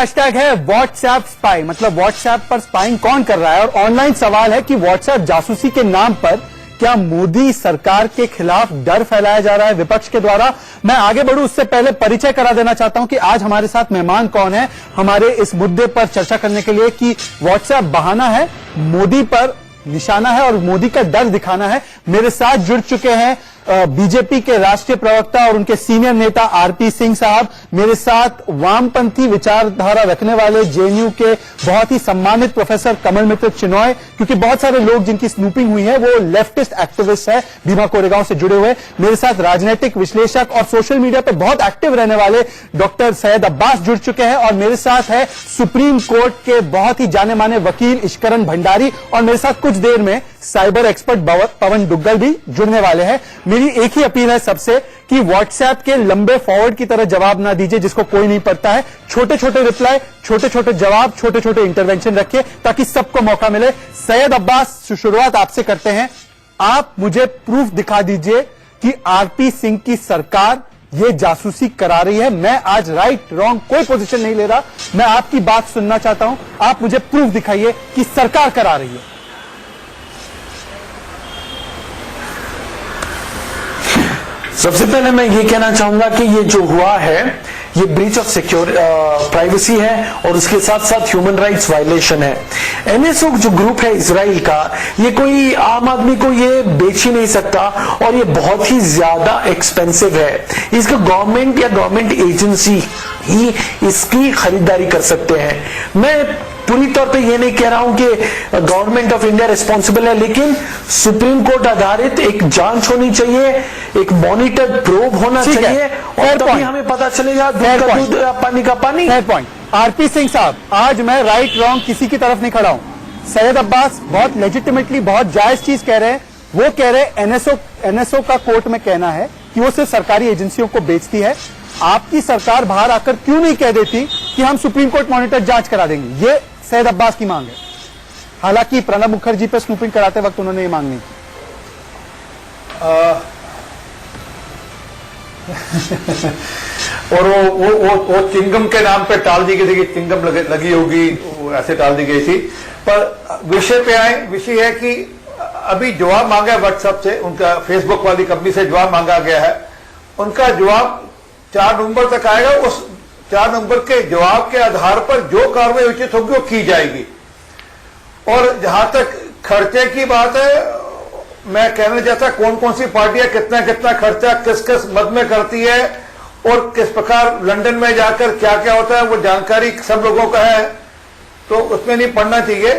Hashtag है WhatsApp spy, मतलब WhatsApp पर स्पाइंग कौन कर रहा है। और ऑनलाइन सवाल है कि व्हाट्सएप जासूसी के नाम पर क्या मोदी सरकार के खिलाफ डर फैलाया जा रहा है विपक्ष के द्वारा। मैं आगे बढ़ूं उससे पहले परिचय करा देना चाहता हूं कि आज हमारे साथ मेहमान कौन है हमारे इस मुद्दे पर चर्चा करने के लिए कि व्हाट्सएप बहाना है, मोदी पर निशाना है और मोदी का डर दिखाना है। मेरे साथ जुड़ चुके हैं बीजेपी के राष्ट्रीय प्रवक्ता और उनके सीनियर नेता आरपी सिंह साहब, मेरे साथ वामपंथी विचारधारा रखने वाले जेएनयू के बहुत ही सम्मानित प्रोफेसर कमल मित्र चिनॉय, क्योंकि बहुत सारे लोग जिनकी स्नूपिंग हुई है वो लेफ्टिस्ट एक्टिविस्ट है भीमा कोरेगांव से जुड़े हुए। मेरे साथ राजनीतिक विश्लेषक और सोशल मीडिया पर बहुत एक्टिव रहने वाले डॉक्टर सैयद अब्बास जुड़ चुके हैं और मेरे साथ है सुप्रीम कोर्ट के बहुत ही जाने माने वकील इश्करण भंडारी और मेरे साथ कुछ देर में साइबर एक्सपर्ट पवन दुग्गल भी जुड़ने वाले हैं। मेरी एक ही अपील है सबसे कि व्हाट्सएप के लंबे फॉरवर्ड की तरह जवाब ना दीजिए जिसको कोई नहीं पढ़ता है। छोटे छोटे रिप्लाई, छोटे छोटे जवाब, छोटे छोटे इंटरवेंशन रखिए ताकि सबको मौका मिले। सैयद अब्बास, शुरुआत आपसे करते हैं। आप मुझे प्रूफ दिखा दीजिए कि आरपी सिंह की सरकार ये जासूसी करा रही है। मैं आज राइट रॉन्ग कोई पोजीशन नहीं ले रहा, मैं आपकी बात सुनना चाहता हूं। आप मुझे प्रूफ दिखाइए कि सरकार करा रही है। सबसे पहले मैं ये कहना चाहूंगा कि ये जो हुआ है ये ब्रीच ऑफ सिक्योर प्राइवेसी है और उसके साथ साथ ह्यूमन राइट्स वायलेशन है। एनएसओ जो ग्रुप है इजराइल का, ये कोई आम आदमी को ये बेच ही नहीं सकता और ये बहुत ही ज्यादा एक्सपेंसिव है। इसका गवर्नमेंट या गवर्नमेंट एजेंसी ही इसकी खरीदारी कर सकते हैं। मैं पूरी तौर पे ये नहीं कह रहा हूं कि गवर्नमेंट ऑफ इंडिया रिस्पॉन्सिबल है, लेकिन सुप्रीम कोर्ट आधारित एक जांच होनी चाहिए, एक मॉनिटर प्रोब होना चाहिए और तभी हमें पता चलेगा दूध का दूध, पानी का पानी। Fair point. आरपी सिंह साहब, आज मैं राइट रॉन्ग किसी की तरफ नहीं खड़ा हूं। सैयद अब्बास बहुत लेजिटिमेटली बहुत जायज चीज कह रहे हैं। वो कह रहे हैं एनएसओ का कोर्ट में कहना है कि वो सिर्फ सरकारी एजेंसियों को बेचती है। आपकी सरकार बाहर आकर क्यों नहीं कह देती कि हम सुप्रीम कोर्ट मॉनिटर जांच करा देंगे? ये सैयद अब्बास की मांग है। हालांकि प्रणब मुखर्जी पर स्नूपिंग कराते वक्त उन्होंने ये मांग नहीं की। और वो चिंगम के नाम पे टाल दी गई थी कि चिंगम लगी होगी, ऐसे टाल दी गई थी। पर विषय पे आए, विषय है कि अभी जवाब मांगा है व्हाट्सएप से, उनका फेसबुक वाली कंपनी से जवाब मांगा गया है। उनका जवाब 4 नवंबर तक आएगा। उस 4 नवंबर के जवाब के आधार पर जो कार्रवाई उचित होगी वो की जाएगी। और जहां तक खर्चे की बात है, मैं कहना चाहता कौन कौन सी पार्टियां कितना कितना खर्चा किस किस मद में करती है और किस प्रकार लंदन में जाकर क्या क्या होता है वो जानकारी सब लोगों का है, तो उसमें नहीं पढ़ना चाहिए।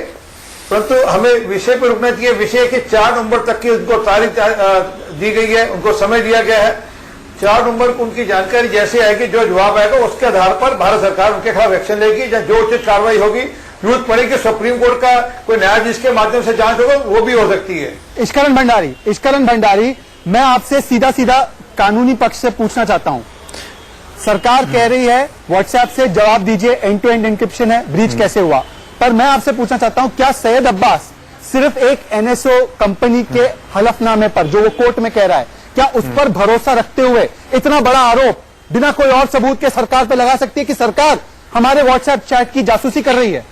परंतु हमें विषय पर रुकना चाहिए। विषय की 4 नवंबर तक की उनको तारीख दी गई है, उनको समय दिया गया है। 4 नवंबर को उनकी जानकारी जैसे आएगी, जो जवाब आएगा उसके आधार पर भारत सरकार उनके खिलाफ एक्शन लेगी। जो उचित कार्रवाई होगी, जरूरत पड़ेगी सुप्रीम कोर्ट का कोई न्यायाधीश के माध्यम से जांच होगा, वो भी हो सकती है। इश्करण भंडारी, मैं आपसे सीधा सीधा कानूनी पक्ष से पूछना चाहता हूं। सरकार कह रही है व्हाट्सएप से जवाब दीजिए, एंड टू एंड एन्क्रिप्शन है, ब्रीच कैसे हुआ? पर मैं आपसे पूछना चाहता हूं, क्या सैयद अब्बास सिर्फ एक एनएसओ कंपनी के हलफनामे पर जो वो कोर्ट में कह रहा है, क्या उस पर भरोसा रखते हुए इतना बड़ा आरोप बिना कोई और सबूत के सरकार पर लगा सकती है कि सरकार हमारे व्हाट्सएप चैट की जासूसी कर रही है?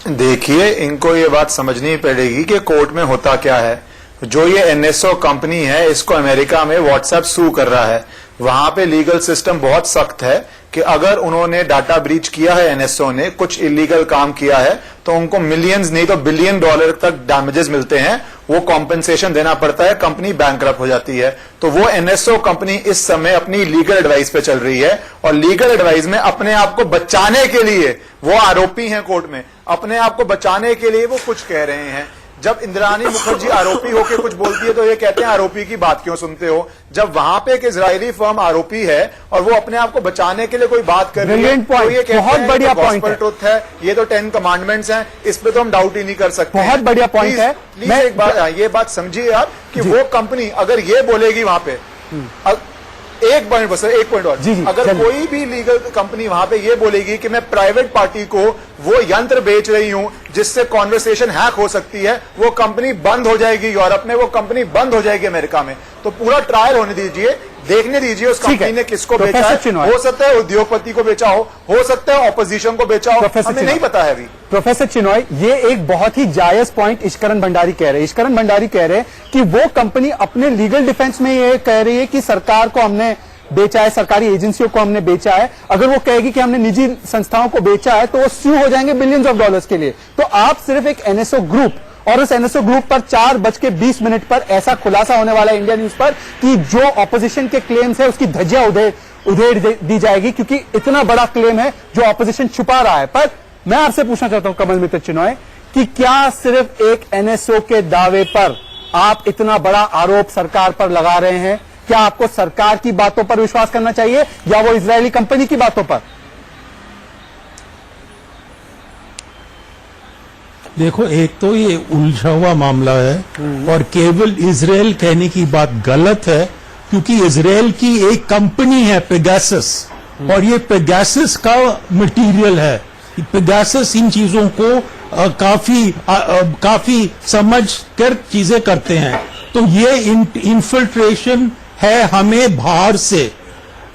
देखिए, इनको ये बात समझनी पड़ेगी कि कोर्ट में होता क्या है। जो ये एनएसओ कंपनी है, इसको अमेरिका में व्हाट्सएप सू कर रहा है। वहां पे लीगल सिस्टम बहुत सख्त है कि अगर उन्होंने डाटा ब्रीच किया है, एनएसओ ने कुछ इलीगल काम किया है, तो उनको मिलियंस नहीं तो बिलियन डॉलर तक डैमेजेस मिलते हैं, वो कॉम्पेंसेशन देना पड़ता है, कंपनी बैंकरप्ट हो जाती है। तो वो एनएसओ कंपनी इस समय अपनी लीगल एडवाइस पे चल रही है और लीगल एडवाइस में अपने आप को बचाने के लिए, वो आरोपी हैं कोर्ट में, अपने आप को बचाने के लिए वो कुछ कह रहे हैं। जब इंद्राणी मुखर्जी आरोपी होकर कुछ बोलती है तो ये कहते हैं आरोपी की बात क्यों सुनते हो। जब वहां पे एक इजरायली फर्म आरोपी है और वो अपने आप को बचाने के लिए कोई बात कर रही है, तो ये बहुत बढ़िया पॉइंट है, ये तो 10 कमांडमेंट्स हैं, इस पे तो हम डाउट ही नहीं कर सकते। बहुत बढ़िया पॉइंट है। मैं एक बात, ये बात समझिए आप कि वो कंपनी अगर ये बोलेगी वहां पे, एक पॉइंट बस, एक पॉइंट और, अगर कोई भी लीगल कंपनी वहां पे ये बोलेगी कि मैं प्राइवेट पार्टी को वो यंत्र बेच रही हूं जिससे कॉन्वर्सेशन हैक हो सकती है, वो कंपनी बंद हो जाएगी यूरोप में, वो कंपनी बंद हो जाएगी अमेरिका में। तो पूरा ट्रायल होने दीजिए। देखने दीजिए उस ठीक है। कंपनी ने किसको प्रोफेसर बेचा है। चिनॉय। हो सकता है उद्योगपति को बेचा हो सकता है ऑपोजिशन को बेचा हो, प्रोफेसर हमें चिनॉय। नहीं पता है अभी। प्रोफेसर चिनॉय, ये एक बहुत ही जायज पॉइंट ईश्वरन भंडारी कह रहे हैं। ईश्वरन भंडारी कह रहे हैं कि वो कंपनी अपने लीगल डिफेंस में ये कह रही है कि सरकार को हमने बेचा है, सरकारी एजेंसियों को हमने बेचा है। अगर वो कहेगी कि हमने निजी संस्थाओं को बेचा है तो वो सू हो जाएंगे बिलियंस ऑफ डॉलर्स के लिए। तो आप सिर्फ एक एनएसओ ग्रुप और उस एनएसओ ग्रुप पर 4:20 पर ऐसा खुलासा होने वाला है इंडिया न्यूज पर कि जो ऑपोजिशन के क्लेम्स है उसकी धज्जियां उधेड़ दी जाएगी, क्योंकि इतना बड़ा क्लेम है जो ऑपोजिशन छुपा रहा है। पर मैं आपसे पूछना चाहता हूं कमल मित्र चिनॉय कि क्या सिर्फ एक एनएसओ के दावे पर आप इतना बड़ा आरोप सरकार पर लगा रहे हैं? क्या आपको सरकार की बातों पर विश्वास करना चाहिए या वो इजरायली कंपनी की बातों पर? देखो, एक तो ये उलझा हुआ मामला है और केवल इजराइल कहने की बात गलत है, क्योंकि इजराइल की एक कंपनी है पेगासस और ये पेगासस का मटेरियल है। पेगासस इन चीजों को काफी समझ कर चीजें करते हैं। तो ये इन्फिल्ट्रेशन है हमें बाहर से।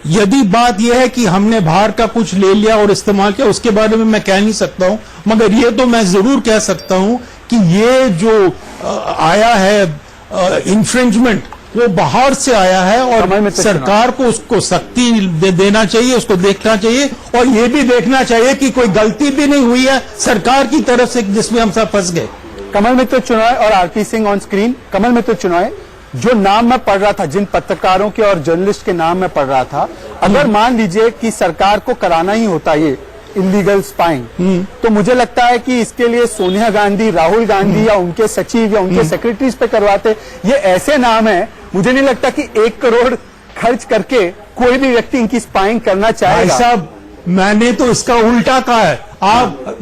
यदि बात यह है कि हमने बाहर का कुछ ले लिया और इस्तेमाल किया, उसके बारे में मैं कह नहीं सकता हूं, मगर ये तो मैं जरूर कह सकता हूं कि ये जो आया है इन्फ्रिंजमेंट, वो बाहर से आया है और सरकार को उसको सख्ती देना चाहिए, उसको देखना चाहिए और ये भी देखना चाहिए कि कोई गलती भी नहीं हुई है सरकार की तरफ से जिसमें हम सब फंस गए। कमल मित्र चिनॉय और आरपी सिंह ऑन स्क्रीन। कमल मित्र चिनॉय, जो नाम मैं पढ़ रहा था, जिन पत्रकारों के और जर्नलिस्ट के नाम मैं पढ़ रहा था, अगर मान लीजिए कि सरकार को कराना ही होता ये इलीगल स्पाइंग, तो मुझे लगता है कि इसके लिए सोनिया गांधी, राहुल गांधी या उनके सचिव या उनके सेक्रेटरीज पे करवाते। ये ऐसे नाम है, मुझे नहीं लगता कि 1 करोड़ खर्च करके कोई भी व्यक्ति इनकी स्पाइंग करना चाहेगा। साहब, मैंने तो इसका उल्टा कहा है।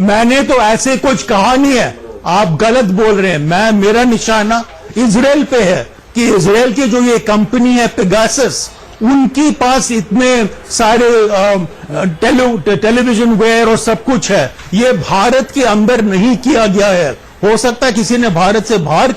मैंने तो ऐसे कुछ कहा नहीं है, आप गलत बोल रहे हैं। मेरा निशाना इजराइल पे है कि इजराइल की जो ये कंपनी है पेगासस, उनके पास इतने सारे टेलीविजन वेयर और सब कुछ है। ये भारत के अंदर नहीं किया गया है। हो सकता है किसी ने भारत से बाहर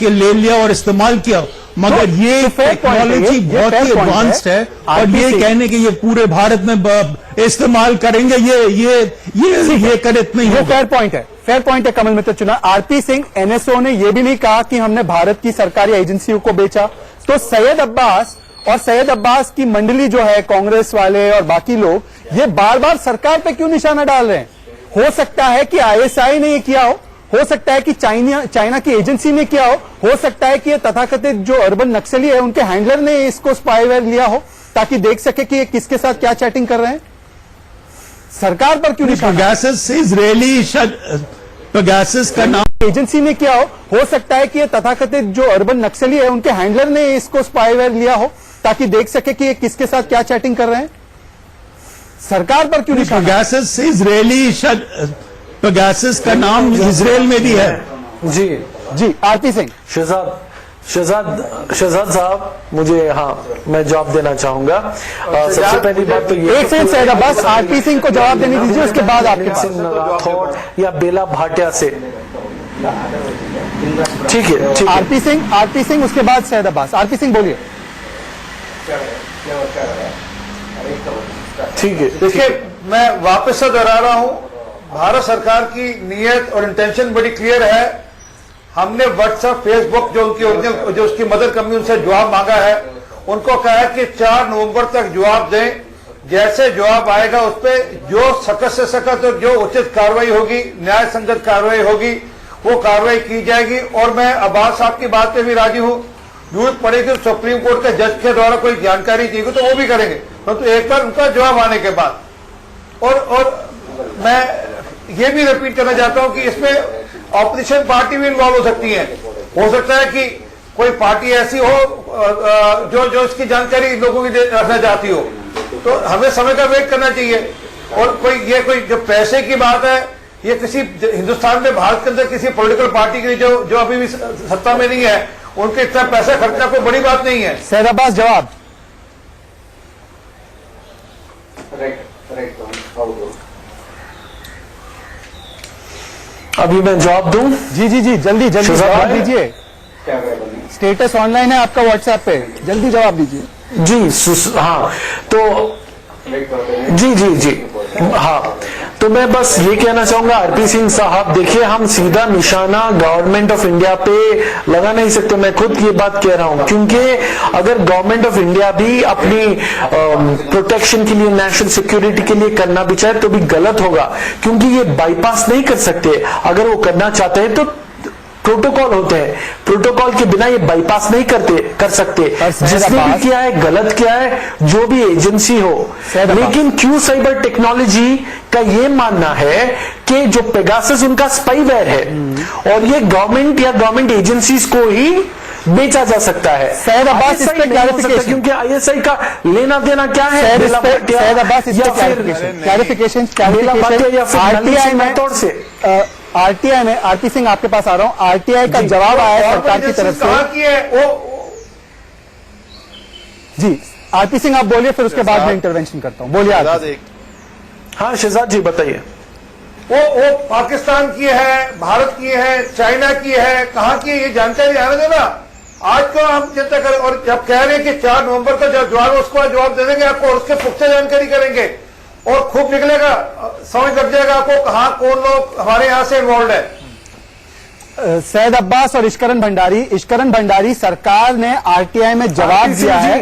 ले लिया और इस्तेमाल किया, मगर ये टेक्नोलॉजी बहुत ही एडवांस्ड है और ये कहने के ये पूरे भारत में इस्तेमाल करेंगे, ये करेक्ट नहीं ये फेयर पॉइंट है, फेयर पॉइंट है कमल मित्र चुना। आरपी सिंह, एनएसओ ने यह भी नहीं कहा कि हमने भारत की सरकारी एजेंसियों को बेचा। तो सैयद अब्बास और सैयद अब्बास की मंडली जो है, कांग्रेस वाले और बाकी लोग, ये बार बार सरकार पे क्यों निशाना डाल रहे हैं? हो सकता है कि आईएसआई ने ये किया हो सकता है कि चाइना की एजेंसी ने किया हो सकता है कि ये तथाकथित जो अर्बन नक्सली है उनके हैंडलर ने इसको स्पाईवेयर लिया हो ताकि देख सके कि ये किसके साथ क्या चैटिंग कर रहे हैं। सरकार पर क्यों निशाना? पेगासस इजरायली पेगासस का नाम एजेंसी ने किया हो सकता है कि ये तथाकथित जो अर्बन नक्सली है उनके हैंडलर ने इसको स्पाईवेयर लिया हो ताकि देख सके कि ये किसके साथ क्या चैटिंग कर रहे हैं। सरकार पर क्यों निशाना? पेगासस इजरायली पेगासस का नाम इजराइल में भी है। जी आरपी सिंह। शहजाद साहब, मुझे मैं जवाब देना चाहूंगा। सबसे पहली बात तो ये, एक सेकंड सैयद अब्बास, आरपी सिंह को जवाब देने दीजिए, उसके बाद आपके पास। राठौड़ या बेला भाटिया से, ठीक है। आरपी सिंह उसके बाद सैयद अब्बास। आरपी सिंह बोलिए। ठीक है। देखिए, मैं वापस से दोहरा रहा हूं, भारत सरकार की नीयत और इंटेंशन बड़ी क्लियर है। हमने व्हाट्सएप, फेसबुक जो उनकी ओरिजिनल जो उसकी मदर कंपनी उनसे जवाब मांगा है, उनको कहा है कि 4 नवंबर तक जवाब दें। जैसे जवाब आएगा उस पर जो सख्त से सख्त और जो उचित कार्रवाई होगी, न्याय संगत कार्रवाई होगी, वो कार्रवाई की जाएगी। और मैं अब्बास साहब की बात पे भी राजी हूं, जरूरत पड़ेगी सुप्रीम कोर्ट के जज के द्वारा कोई जानकारी चाहिए तो वो भी करेंगे, परंतु एक बार उनका जवाब आने के बाद। और मैं ये भी रिपीट करना चाहता हूं कि इसमें ऑपोजिशन पार्टी भी इन्वॉल्व हो सकती है। हो सकता है कि कोई पार्टी ऐसी हो जो इसकी जानकारी लोगों की रखना चाहती हो, तो हमें समय का वेट करना चाहिए। और कोई जो पैसे की बात है, ये किसी हिंदुस्तान में, भारत के अंदर किसी पॉलिटिकल पार्टी के लिए जो अभी भी सत्ता में नहीं है, उनके इतना पैसा खर्चना कोई बड़ी बात नहीं है। सैयद अब्बास जवाब। अभी मैं जवाब दूं? जी जल्दी जवाब दीजिए। स्टेटस ऑनलाइन है आपका व्हाट्सएप पे, जल्दी जवाब दीजिए। हाँ, तो जी हाँ, तो मैं बस ये कहना चाहूंगा आरपी सिंह साहब, देखिए हम सीधा निशाना गवर्नमेंट ऑफ इंडिया पे लगा नहीं सकते। मैं खुद ये बात कह रहा हूं, क्योंकि अगर गवर्नमेंट ऑफ इंडिया भी अपनी प्रोटेक्शन के लिए, नेशनल सिक्योरिटी के लिए करना भी चाहे तो भी गलत होगा, क्योंकि ये बाईपास नहीं कर सकते। अगर वो करना चाहते हैं तो प्रोटोकॉल होते हैं, प्रोटोकॉल के बिना ये बाईपास नहीं कर सकते। जिसने भी किया है गलत किया है, जो भी एजेंसी हो। लेकिन क्यू साइबर टेक्नोलॉजी का ये मानना है कि जो पेगासस उनका स्पाईवेयर है और ये गवर्नमेंट या गवर्नमेंट एजेंसीज को ही बेचा जा सकता है। सैयद अब्बास इस पे क्लैरिफिकेशन, क्योंकि आईएसआई का लेना देना क्या है? सैयद अब्बास इस पे क्लैरिफिकेशन आरटीआई में तौर से आरटीआई में आरपी सिंह आपके पास आ रहा हूं। आरटीआई का जवाब आया है सरकार की तरफ से। जी आरपी सिंह आप बोलिए, फिर उसके बाद मैं इंटरवेंशन करता हूं। बोलिए। हाँ शहजाद जी बताइए। वो पाकिस्तान की है, भारत की है, चाइना की है, कहां की है, ये जानकारी आने देना। आज को हम चिंता करें, और जब कह रहे हैं कि 4 नवंबर का जब जवाब उसको जवाब दे देंगे आपको, और उसके पुख्ता जानकारी करेंगे और खूब निकलेगा, समझ लग जाएगा आपको कहां कौन लोग हमारे यहां से इन्वॉल्व है। सैयद अब्बास और इश्करन भंडारी सरकार ने आरटीआई में जवाब दिया है।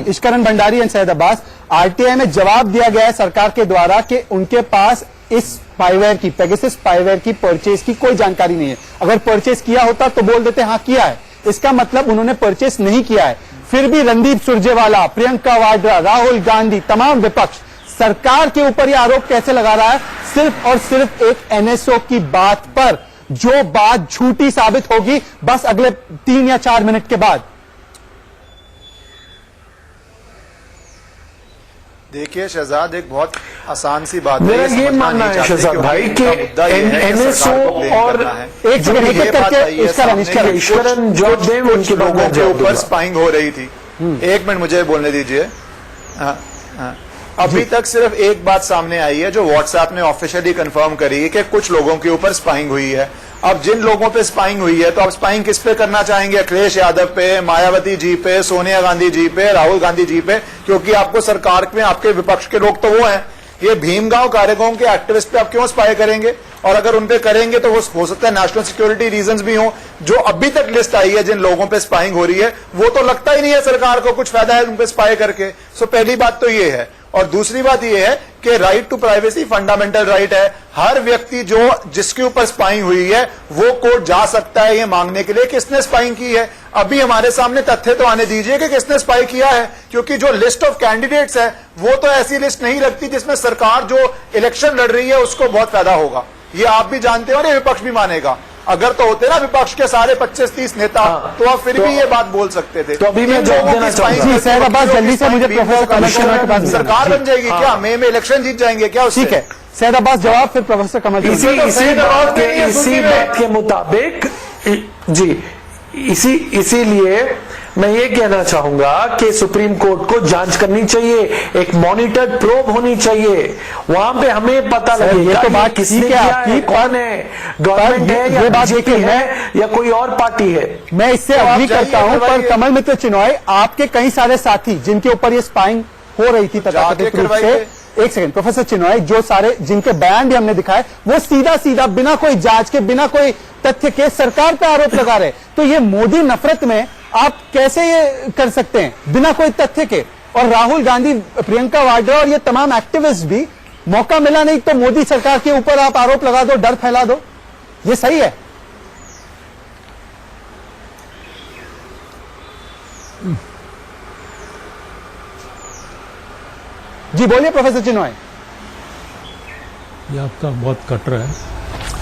इश्करन भंडारी एंड सैयद अब्बास, आरटीआई में जवाब दिया गया है सरकार के द्वारा कि उनके पास इस स्पाईवेयर की, पेगासस स्पाईवेयर की परचेज की कोई जानकारी नहीं है। अगर परचेज किया होता तो बोल देते हाँ किया है, इसका मतलब उन्होंने परचेज नहीं किया है। फिर भी रणदीप सुरजेवाला, प्रियंका वाड्रा, राहुल गांधी, तमाम विपक्ष सरकार के ऊपर यह आरोप कैसे लगा रहा है? सिर्फ और सिर्फ एक एनएसओ की बात पर, जो बात झूठी साबित होगी बस अगले 3 या 4 मिनट के बाद। देखिए शहजाद, एक बहुत आसान सी बात मेरा ये मानना है शहजाद भाई कि एनएसओ और एक इश्करन जॉब दें, उनके लोगों के ऊपर स्पाइंग हो रही थी। 1 मिनट मुझे बोलने दीजिए। अभी तक सिर्फ एक बात सामने आई है जो व्हाट्सएप ने ऑफिशियली कंफर्म करी है कि कुछ लोगों के ऊपर स्पाइंग हुई है। अब जिन लोगों पे स्पाइंग हुई है, तो अब स्पाइंग किस पे करना चाहेंगे? अखिलेश यादव पे, मायावती जी पे, सोनिया गांधी जी पे, राहुल गांधी जी पे, क्योंकि आपको सरकार में आपके विपक्ष के लोग तो वो हैं। ये भीमगांव कार्यक्रम के एक्टिविस्ट पे आप क्यों स्पाई करेंगे? और अगर उन पे करेंगे तो वो हो सकता है नेशनल सिक्योरिटी रीजंस भी हो। जो अभी तक लिस्ट आई है जिन लोगों पे स्पाइंग हो रही है, वो तो लगता ही नहीं है सरकार को कुछ फायदा है उन पे स्पाई करके। सो पहली बात तो ये है। और दूसरी बात यह है कि right to privacy fundamental right है। हर व्यक्ति जो जिसके ऊपर स्पाइंग हुई है वो कोर्ट जा सकता है ये मांगने के लिए किसने स्पाइंग की है। अभी हमारे सामने तथ्य तो आने दीजिए कि किसने स्पाई किया है, क्योंकि जो लिस्ट ऑफ कैंडिडेट्स है वो तो ऐसी लिस्ट नहीं रखती जिसमें सरकार जो इलेक्शन लड़ रही है उसको बहुत फायदा होगा। ये आप भी जानते हो और ये विपक्ष भी मानेगा। अगर तो होते ना विपक्ष के सारे 25-30 नेता, तो आप फिर भी ये बात बोल सकते थे। तो अभी मैं जवाब देना चाहूंगा। जल्दी से मुझे प्रोफेसर कमल के पास सरकार बन जाएगी क्या? मई में इलेक्शन जीत जाएंगे क्या? ठीक है सैयद अब्बास जवाब, फिर प्रोफेसर कमल। इसी बात के मुताबिक जी, इसीलिए मैं ये कहना चाहूंगा कि सुप्रीम कोर्ट को जांच करनी चाहिए, एक मॉनिटर्ड प्रोब होनी चाहिए। वहां पे हमें पता लगेगा ये तो बात किसने किया है, कौन है, गवर्नमेंट है या बीजेपी है या कोई और पार्टी है। मैं इससे अग्री करता हूं, पर कमल मित्र चिनॉय, आपके कई सारे साथी जिनके ऊपर ये स्पाइंग हो रही थी तथाकथित रूप से, एक सेकंड प्रोफेसर चिनॉय, जो सारे जिनके बयान भी हमने दिखाए, वो सीधा सीधा बिना कोई जांच के, बिना कोई तथ्य के सरकार पर आरोप लगा रहे। तो ये मोदी नफरत में आप कैसे ये कर सकते हैं बिना कोई तथ्य के? और राहुल गांधी, प्रियंका वाड्रा और ये तमाम एक्टिविस्ट भी, मौका मिला नहीं तो मोदी सरकार के ऊपर आप आरोप लगा दो, डर फैला दो, ये सही है? जी बोलिए प्रोफेसर चिनॉय। ये आपका बहुत कट रहा है।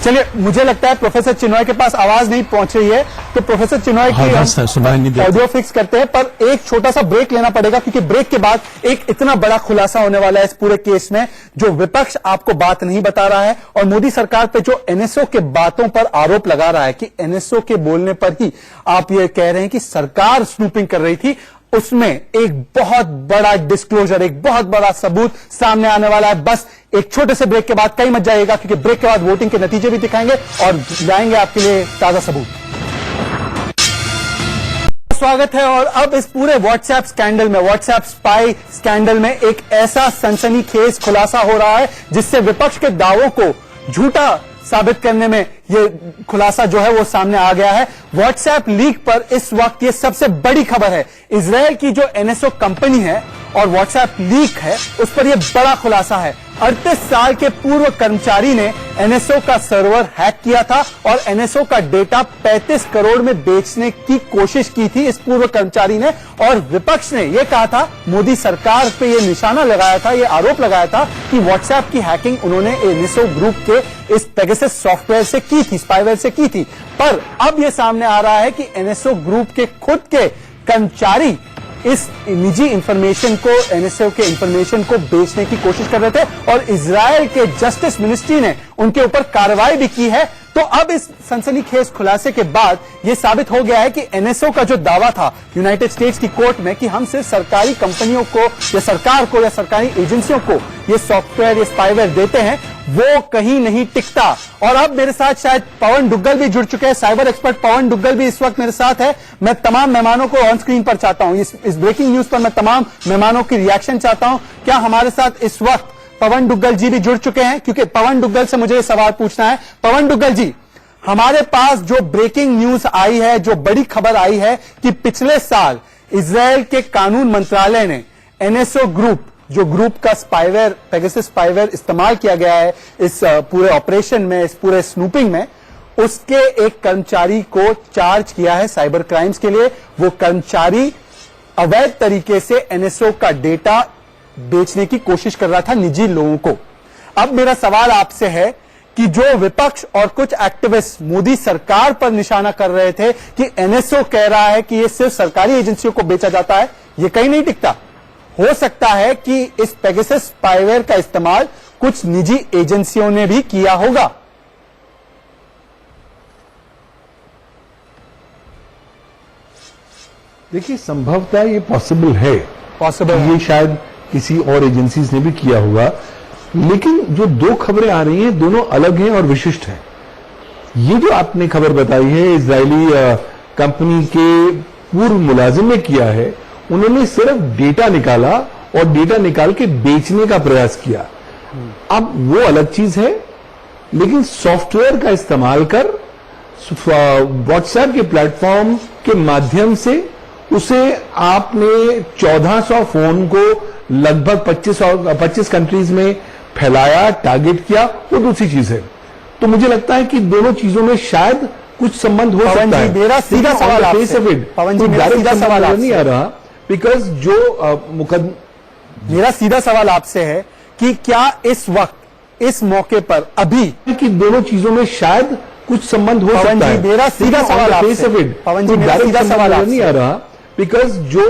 चलिए, मुझे लगता है प्रोफेसर चिनॉय के पास आवाज नहीं पहुंच रही है, तो प्रोफेसर चिनॉय की ऑडियो फिक्स करते हैं, पर एक छोटा सा ब्रेक लेना पड़ेगा, क्योंकि ब्रेक के बाद एक इतना बड़ा खुलासा होने वाला है इस पूरे केस में, जो विपक्ष आपको बात नहीं बता रहा है, और मोदी सरकार पे जो एनएसओ के बातों पर आरोप लगा रहा है कि एनएसओ के बोलने पर ही आप ये कह रहे हैं कि सरकार स्नूपिंग कर रही थी, उसमें एक बहुत बड़ा डिस्क्लोजर, एक बहुत बड़ा सबूत सामने आने वाला है। बस एक छोटे से ब्रेक के बाद, कहीं मत जाइएगा, क्योंकि ब्रेक के बाद वोटिंग के नतीजे भी दिखाएंगे और लाएंगे आपके लिए ताजा सबूत। स्वागत है। और अब इस पूरे व्हाट्सएप स्कैंडल में, व्हाट्सएप स्पाई स्कैंडल में एक ऐसा सनसनीखेज खुलासा हो रहा है जिससे विपक्ष के दावों को झूठा साबित करने में ये खुलासा जो है वो सामने आ गया है। व्हाट्सएप लीक पर इस वक्त ये सबसे बड़ी खबर है। इजराइल की जो एनएसओ कंपनी है और व्हाट्सएप लीक है उस पर यह बड़ा खुलासा है। 38 साल के पूर्व कर्मचारी ने एनएसओ का सर्वर हैक किया था और एनएसओ का डेटा 35 करोड़ में बेचने की कोशिश की थी इस पूर्व कर्मचारी ने। और विपक्ष ने यह कहा था, मोदी सरकार पे यह निशाना लगाया था, यह आरोप लगाया था कि व्हाट्सएप की हैकिंग उन्होंने एनएसओ ग्रुप के इस पेगासस सॉफ्टवेयर से की थी, स्पाईवेयर से की थी। पर अब यह सामने आ रहा है कि एनएसओ ग्रुप के खुद के कर्मचारी इस निजी इंफॉर्मेशन को, एनएसओ के इंफॉर्मेशन को बेचने की कोशिश कर रहे थे और इजराइल के जस्टिस मिनिस्ट्री ने उनके ऊपर कार्रवाई भी की है। तो अब इस सनसनीखेज खुलासे के बाद यह साबित हो गया है कि एनएसओ का जो दावा था यूनाइटेड स्टेट्स की कोर्ट में कि हम सिर्फ सरकारी कंपनियों को या सरकार को या सरकारी एजेंसियों को ये सॉफ्टवेयर, ये स्पाईवेयर देते हैं, वो कहीं नहीं टिकता। और अब मेरे साथ शायद पवन डुग्गल भी जुड़ चुके हैं, साइबर एक्सपर्ट पवन डुग्गल भी इस वक्त मेरे साथ है। मैं तमाम मेहमानों को ऑन स्क्रीन पर चाहता हूं, इस ब्रेकिंग न्यूज पर मैं तमाम मेहमानों की रिएक्शन चाहता हूं। क्या हमारे साथ इस वक्त पवन डुग्गल जी भी जुड़ चुके हैं? क्योंकि पवन डुग्गल से मुझे ये सवाल पूछना है। पवन डुग्गल जी, हमारे पास जो ब्रेकिंग न्यूज आई है, जो बड़ी खबर आई है कि पिछले साल इजराइल के कानून मंत्रालय ने एनएसओ ग्रुप, जो ग्रुप का स्पाईवेयर, पेगासस स्पाईवेयर इस्तेमाल किया गया है इस पूरे ऑपरेशन में, इस पूरे स्नूपिंग में, उसके एक कर्मचारी को चार्ज किया है साइबर क्राइम्स के लिए। वो कर्मचारी अवैध तरीके से एनएसओ का डेटा बेचने की कोशिश कर रहा था निजी लोगों को। अब मेरा सवाल आपसे है कि जो विपक्ष और कुछ एक्टिविस्ट मोदी सरकार पर निशाना कर रहे थे कि एनएसओ कह रहा है कि यह सिर्फ सरकारी एजेंसियों को बेचा जाता है, यह कहीं नहीं टिकता। हो सकता है कि इस पेगासस स्पाईवेयर का इस्तेमाल कुछ निजी एजेंसियों ने भी किया होगा। देखिए, संभवतः ये पॉसिबल है, पॉसिबल ये शायद किसी और एजेंसीज ने भी किया होगा। लेकिन जो दो खबरें आ रही हैं दोनों अलग हैं और विशिष्ट हैं। ये जो आपने खबर बताई है इजरायली कंपनी के पूर्व मुलाजिम ने किया है, उन्होंने सिर्फ डेटा निकाला और डेटा निकाल के बेचने का प्रयास किया। अब वो अलग चीज है, लेकिन सॉफ्टवेयर का इस्तेमाल कर व्हाट्सएप के प्लेटफॉर्म के माध्यम से उसे आपने 1400 फोन को लगभग 25 कंट्रीज में फैलाया, टारगेट किया, वो दूसरी चीज है। तो मुझे लगता है कि दोनों चीजों में शायद कुछ संबंध हो सकता है। मेरा सीधा सवाल आपसे, पवन जी, मेरा सीधा सवाल नहीं आ रहा, बिकॉज जो मेरा सीधा सवाल आपसे है कि क्या इस वक्त, इस मौके पर अभी कि दोनों चीजों में शायद कुछ संबंध हो सकता है। मेरा सीधा सवाल आपसे, पवन जी, मेरा सीधा सवाल नहीं आ रहा, बिकॉज जो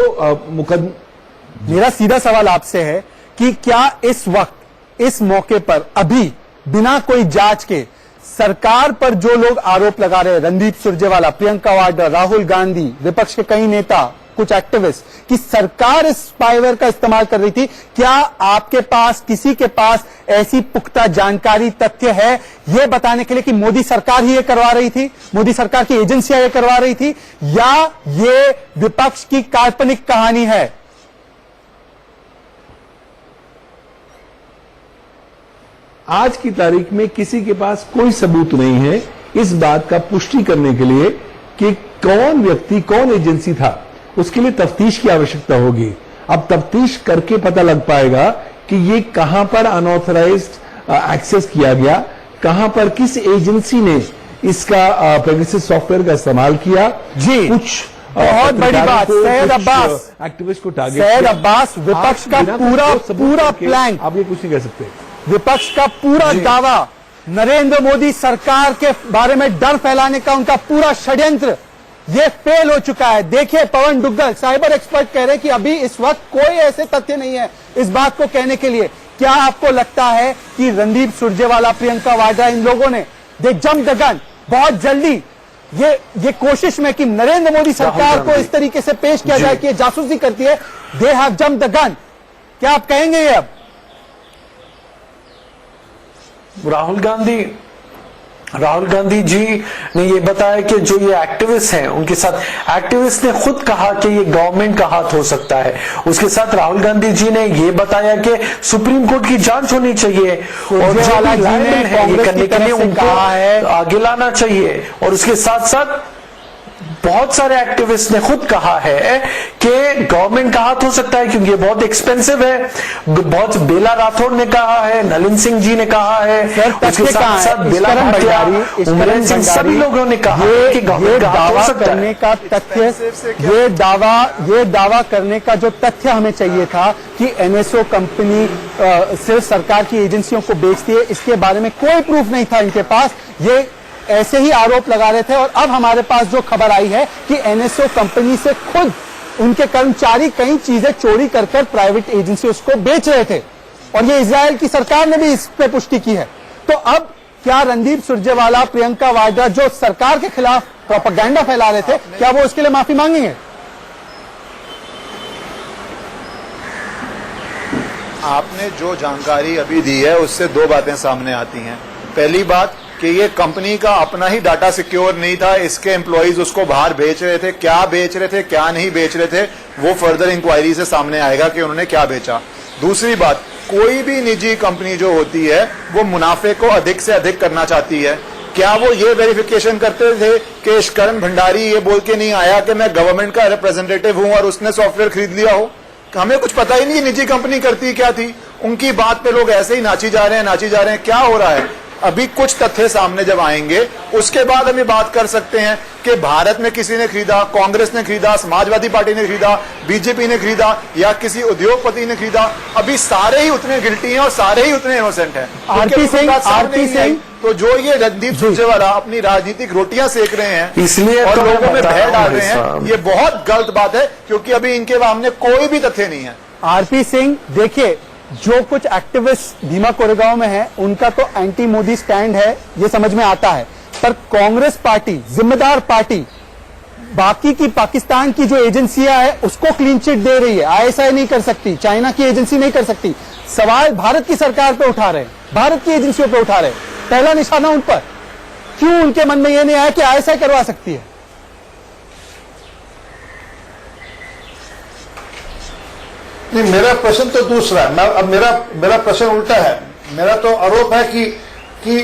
मेरा सीधा सवाल आपसे है कि क्या इस वक्त, इस मौके पर अभी बिना कोई जांच के सरकार पर जो लोग आरोप लगा रहे हैं, रणदीप सुरजेवाला, प्रियंका वाड्रा, राहुल गांधी, विपक्ष के कई नेता, कुछ एक्टिविस्ट, कि सरकार इस स्पाईवेयर का इस्तेमाल कर रही थी, क्या आपके पास, किसी के पास ऐसी पुख्ता जानकारी, तथ्य है यह बताने के लिए कि मोदी सरकार ही ये करवा रही थी, मोदी सरकार की एजेंसियां ये करवा रही थी, या ये विपक्ष की काल्पनिक कहानी है? आज की तारीख में किसी के पास कोई सबूत नहीं है इस बात का पुष्टि करने के लिए कि कौन व्यक्ति, कौन एजेंसी था। उसके लिए तफ्तीश की आवश्यकता होगी। अब तफ्तीश करके पता लग पाएगा कि ये कहां पर अनऑथराइज्ड एक्सेस किया गया, कहां पर किस एजेंसी ने इसका पेगासस सॉफ्टवेयर का इस्तेमाल किया। जी, कुछ बहुत बड़ी बात, सैयद अब्बास, एक्टिविस्ट को टारगेट, सैयद अब्बास, विपक्ष का पूरा प्लान, आप ये कुछ नहीं कह सकते। विपक्ष का पूरा दावा, नरेंद्र मोदी सरकार के बारे में डर फैलाने का उनका पूरा षड्यंत्र, ये फेल हो चुका है। देखिए पवन डुग्गल, साइबर एक्सपर्ट कह रहे हैं कि अभी इस वक्त कोई ऐसे तथ्य नहीं है इस बात को कहने के लिए। क्या आपको लगता है कि रणदीप सुरजेवाला, प्रियंका वाड्रा, इन लोगों ने दे जंप द गन बहुत जल्दी ये कोशिश में कि नरेंद्र मोदी सरकार को इस तरीके से पेश किया जाए कि ये जासूसी करती है, they have jump the gun, क्या आप कहेंगे ये? अब राहुल गांधी राहुल गांधी जी ने ये बताया कि जो ये एक्टिविस्ट हैं उनके साथ, एक्टिविस्ट ने खुद कहा कि ये गवर्नमेंट का हाथ हो सकता है। उसके साथ राहुल गांधी जी ने ये बताया कि सुप्रीम कोर्ट की जांच होनी चाहिए और जो भी लायबल है ये करने के लिए उनको आगे लाना चाहिए। और उसके साथ साथ बहुत सारे एक्टिविस्ट ने खुद कहा है कि गवर्नमेंट का हाथ हो सकता है क्योंकि ये बहुत एक्सपेंसिव है। बहुत बेला राठौर ने कहा है, नलिन सिंह जी ने कहा है, उसके साथ साथ बेला भाटिया, उमरेन सिंह, सभी लोगों ने कहा कि गवर्नमेंट का हाथ हो सकता है। का तथ्य, ये दावा करने का जो तथ्य हमें चाहिए था कि एनएसओ कंपनी सिर्फ सरकार की एजेंसियों को बेचती है, इसके बारे में कोई प्रूफ नहीं था इनके पास। ये ऐसे ही आरोप लगा रहे थे और अब हमारे पास जो खबर आई है कि एनएसओ कंपनी से खुद उनके कर्मचारी कई चीजें चोरी कर प्राइवेट एजेंसी उसको बेच रहे थे और ये इजराइल की सरकार ने भी इस पे पुष्टि की है। तो अब क्या रणदीप सुरजेवाला, प्रियंका वाड्रा जो सरकार के खिलाफ प्रोपेगेंडा फैला रहे थे, क्या वो इसके लिए माफी मांगेंगे? आपने जो जानकारी अभी दी है उससे दो बातें सामने आती हैं। पहली बात कि ये कंपनी का अपना ही डाटा सिक्योर नहीं था, इसके एम्प्लॉइज उसको बाहर बेच रहे थे। क्या बेच रहे थे, क्या नहीं बेच रहे थे, वो फर्दर इंक्वायरी से सामने आएगा कि उन्होंने क्या बेचा। दूसरी बात, कोई भी निजी कंपनी जो होती है वो मुनाफे को अधिक से अधिक करना चाहती है। क्या वो ये वेरिफिकेशन करते थे कि करण भंडारी ये बोल के नहीं आया कि मैं गवर्नमेंट का रिप्रेजेंटेटिव हूं और उसने सॉफ्टवेयर खरीद लिया हो? हमें कुछ पता ही नहीं निजी कंपनी करती क्या थी। उनकी बात पे लोग ऐसे ही नाची जा रहे हैं। क्या हो रहा है? अभी कुछ तथ्य सामने जब आएंगे उसके बाद हम ये बात कर सकते हैं कि भारत में किसी ने खरीदा, कांग्रेस ने खरीदा, समाजवादी पार्टी ने खरीदा, बीजेपी ने खरीदा या किसी उद्योगपति ने खरीदा। अभी सारे ही उतने गिल्टी हैं और सारे ही उतने इनोसेंट हैं। आरपी सिंह, तो जो ये रणदीप सुरजेवाला अपनी राजनीतिक रोटियां सेक रहे हैं इसलिए और तो लोगों में भय डाल रहे हैं, ये बहुत गलत बात है क्योंकि अभी इनके सामने कोई भी तथ्य नहीं है। आरपी सिंह, देखिए जो कुछ एक्टिविस्ट भीमा कोरेगांव में है उनका तो एंटी मोदी स्टैंड है, ये समझ में आता है, पर कांग्रेस पार्टी जिम्मेदार पार्टी बाकी की पाकिस्तान की जो एजेंसियां है उसको क्लीन चिट दे रही है। आईएसआई नहीं कर सकती, चाइना की एजेंसी नहीं कर सकती। सवाल भारत की सरकार पे उठा रहे हैं, भारत की एजेंसियों पे उठा रहे हैं, पहला निशाना उन पर। क्यों उनके मन में यह नहीं आया कि आईएसआई करवा सकती है? नहीं, मेरा प्रश्न तो दूसरा है। अब मेरा प्रश्न उल्टा है। मेरा तो आरोप है कि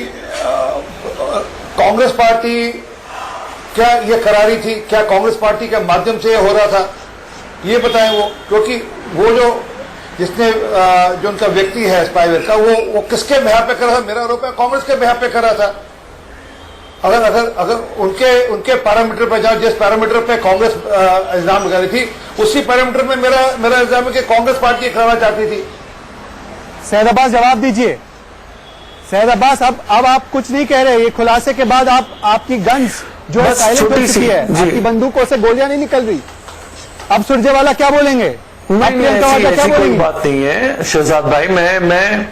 कांग्रेस पार्टी क्या ये करारी थी? क्या कांग्रेस पार्टी के माध्यम से ये हो रहा था? ये बताएं वो, क्योंकि वो जिसने जो उनका व्यक्ति है स्पाईवेयर का, वो किसके बिहाफ पे कर रहा था? मेरा आरोप है कांग्रेस के बिहाफ पे कर रहा था। अगर उनके पैरामीटर पे जाओ, जिस पैरामीटर पे कांग्रेस इल्जाम लगा रही थी, उसी पैरामीटर में मेरा इल्जाम है कि कांग्रेस पार्टी कराना चाहती थी। सैयद अब्बास, जवाब दीजिए। सैयद अब्बास, अब आप कुछ नहीं कह रहे। ये खुलासे के बाद आपकी गन्स जो है साइलेंट हो चुकी है, आपकी बंदूकों से गोलियां नहीं निकल रही। अब सुरजेवाला क्या बोलेंगे? ऐसी कोई बात नहीं है शहजाद भाई। मैं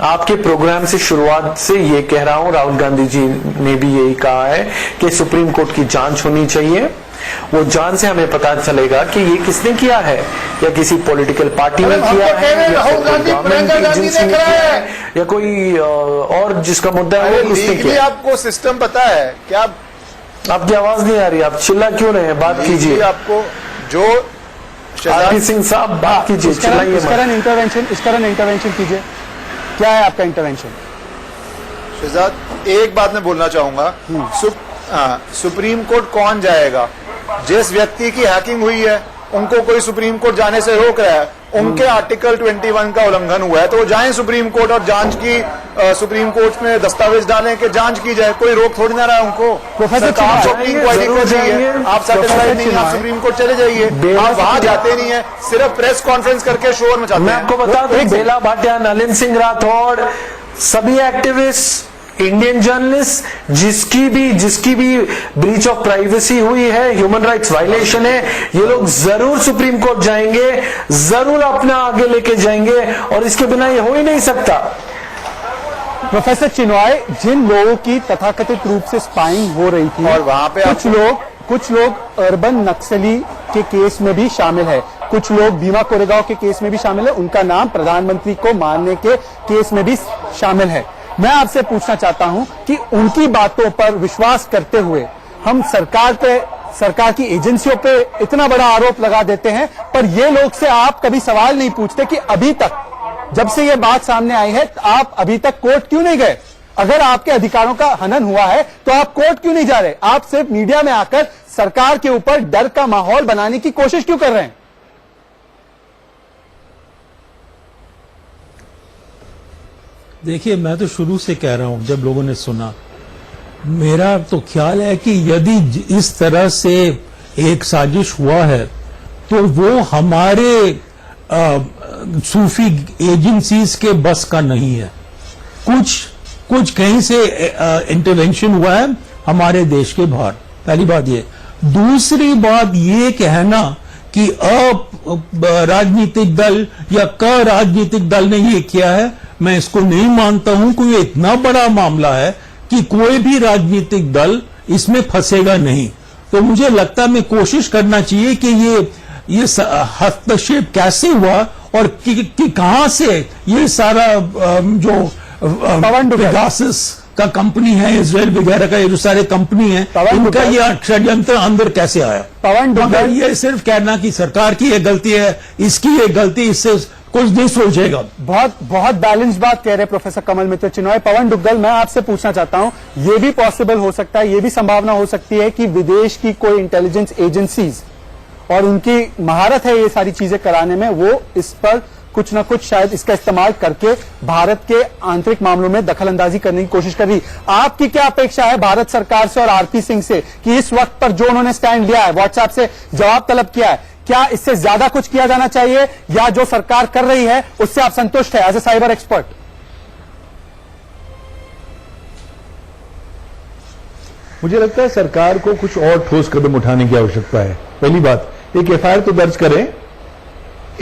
आपके प्रोग्राम से शुरुआत से ये कह रहा हूं, राहुल गांधी जी ने भी यही कहा है कि सुप्रीम कोर्ट की जांच होनी चाहिए। वो जांच से हमें पता चलेगा कि ये किसने किया है, या किसी पॉलिटिकल पार्टी ने किया है, या गवर्नमेंट एजेंसी ने किया है, या कोई और जिसका मुद्दा है वो किसने किया। आपको सिस्टम पता है क्या? आपकी आवाज नहीं आ रही, आप चिल्ला क्यों रहे हैं? बात कीजिए। आपको जो आरपी सिंह साहब बात कीजिए, चिल्लाइए। इसका इंटरवेंशन कीजिए। क्या है आपका इंटरवेंशन? शहजाद, एक बात मैं बोलना चाहूंगा। सुप्रीम कोर्ट कौन जाएगा? जिस व्यक्ति की हैकिंग हुई है उनको कोई सुप्रीम कोर्ट जाने से रोक रहा है, उनके आर्टिकल 21 का उल्लंघन हुआ है, तो वो जाएं सुप्रीम कोर्ट और जांच की सुप्रीम कोर्ट में दस्तावेज डालें कि जांच की जाए। कोई रोक थोड़ी ना रहा है उनको। आप सेटिस्फाइड नहीं, आप सुप्रीम कोर्ट चले जाइए। आप वहां जाते नहीं है, सिर्फ प्रेस कॉन्फ्रेंस करके शोर मचाते हैं। मैं आपको बता दूं, बेला भाटिया, नलिन सिंह राठौड़, सभी एक्टिविस्ट, इंडियन जर्नलिस्ट, जिसकी भी ब्रीच ऑफ प्राइवेसी हुई है, ह्यूमन राइट्स वायलेशन है, ये लोग जरूर सुप्रीम कोर्ट जाएंगे, जरूर अपना आगे लेके जाएंगे और इसके बिना ये हो ही नहीं सकता। प्रोफेसर चिनॉय, जिन लोगों की तथाकथित रूप से स्पाइंग हो रही थी और वहां पे कुछ लोग अर्बन नक्सली के केस में भी शामिल है, कुछ लोग भीमा कोरेगांव के केस में भी शामिल है, उनका नाम प्रधानमंत्री को मारने के केस में भी शामिल है। मैं आपसे पूछना चाहता हूं कि उनकी बातों पर विश्वास करते हुए हम सरकार की एजेंसियों पे इतना बड़ा आरोप लगा देते हैं, पर ये लोग से आप कभी सवाल नहीं पूछते कि अभी तक जब से ये बात सामने आई है आप अभी तक कोर्ट क्यों नहीं गए? अगर आपके अधिकारों का हनन हुआ है तो आप कोर्ट क्यों नहीं जा रहे? आप सिर्फ मीडिया में आकर सरकार के ऊपर डर का माहौल बनाने की कोशिश क्यों कर रहे हैं? देखिए, मैं तो शुरू से कह रहा हूं, जब लोगों ने सुना, मेरा तो ख्याल है कि यदि इस तरह से एक साजिश हुआ है तो वो हमारे सूफी एजेंसीज के बस का नहीं है। कुछ कहीं से इंटरवेंशन हुआ है हमारे देश के बाहर, पहली बात ये। दूसरी बात ये कहना कि राजनीतिक दल या क राजनीतिक दल ने ये किया है, मैं इसको नहीं मानता हूं कि ये इतना बड़ा मामला है कि कोई भी राजनीतिक दल इसमें फंसेगा नहीं। तो मुझे लगता है, मैं कोशिश करना चाहिए कि ये हस्तक्षेप कैसे हुआ और कि कहां से ये सारा जो पेगासस का कंपनी है, इजराइल वगैरह का, ये जो सारे कंपनी है, इनका ये षड्यंत्र अंदर कैसे आया। मगर ये सिर्फ कहना कि सरकार की ये गलती है, इसकी ये गलती, इससे कुछ नहीं सोचेगा। बहुत बैलेंस बात कह रहे प्रोफेसर कमल मित्र चिनॉय। पवन डुग्गल, मैं आपसे पूछना चाहता हूं, यह भी पॉसिबल हो सकता है, यह भी संभावना हो सकती है कि विदेश की कोई इंटेलिजेंस एजेंसीज, और उनकी महारत है ये सारी चीजें कराने में, वो इस पर कुछ ना कुछ शायद इसका इस्तेमाल करके भारत के आंतरिक मामलों में दखल अंदाजी करने की कोशिश कर रही। आपकी क्या अपेक्षा है भारत सरकार से और आरपी सिंह से कि इस वक्त पर जो उन्होंने स्टैंड लिया है, व्हाट्सएप से जवाब तलब किया है, क्या इससे ज्यादा कुछ किया जाना चाहिए या जो सरकार कर रही है उससे आप संतुष्ट है एज ए साइबर एक्सपर्ट? मुझे लगता है सरकार को कुछ और ठोस कदम उठाने की आवश्यकता है। पहली बात, एक एफआईआर तो दर्ज करें,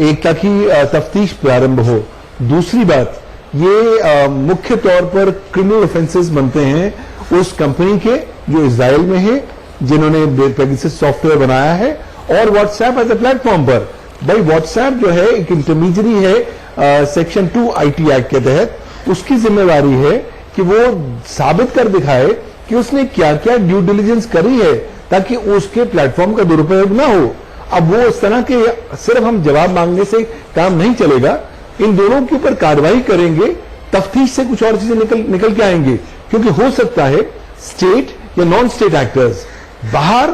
एक ताकि तफ्तीश प्रारंभ हो। दूसरी बात, ये मुख्य तौर पर क्रिमिनल ऑफेंसेस बनते हैं उस कंपनी के जो इजराइल में है, जिन्होंने पेगासस सॉफ्टवेयर बनाया है, और व्हाट्सएप एज ए प्लेटफॉर्म पर। भाई व्हाट्सएप जो है एक इंटरमीडियरी है सेक्शन 2 आईटी एक्ट के तहत, उसकी जिम्मेवारी है कि वो साबित कर दिखाए कि उसने क्या क्या ड्यू डिलिजेंस करी है ताकि उसके प्लेटफॉर्म का दुरुपयोग ना हो। अब वो इस तरह के सिर्फ हम जवाब मांगने से काम नहीं चलेगा, इन दोनों के ऊपर कार्रवाई करेंगे, तफ्तीश से कुछ और चीजें निकल के आएंगे, क्योंकि हो सकता है स्टेट या नॉन स्टेट एक्टर्स बाहर